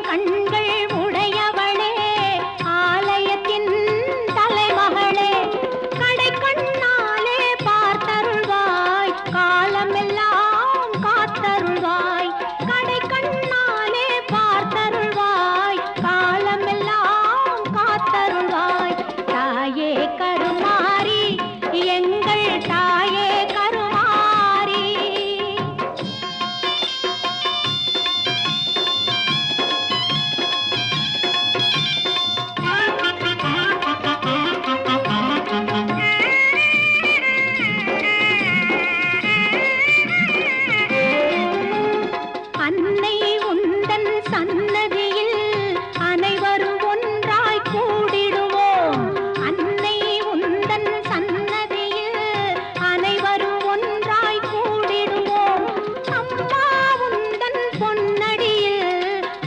கண்கள் உடையவளே ஆலயத்தின் தலைமகளே கடை கண்ணாலே பார்த்தருள்வாய் காலமெல்லாம் காத்தருள்வாய் கடை கண்ணாலே பார்த்தருள்வாய் காலமெல்லாம் காத்தருள்வாய் தாயே கருமாரி எங்கள் தாயே கருமாரி அன்னை உந்தன் சன்னதியில்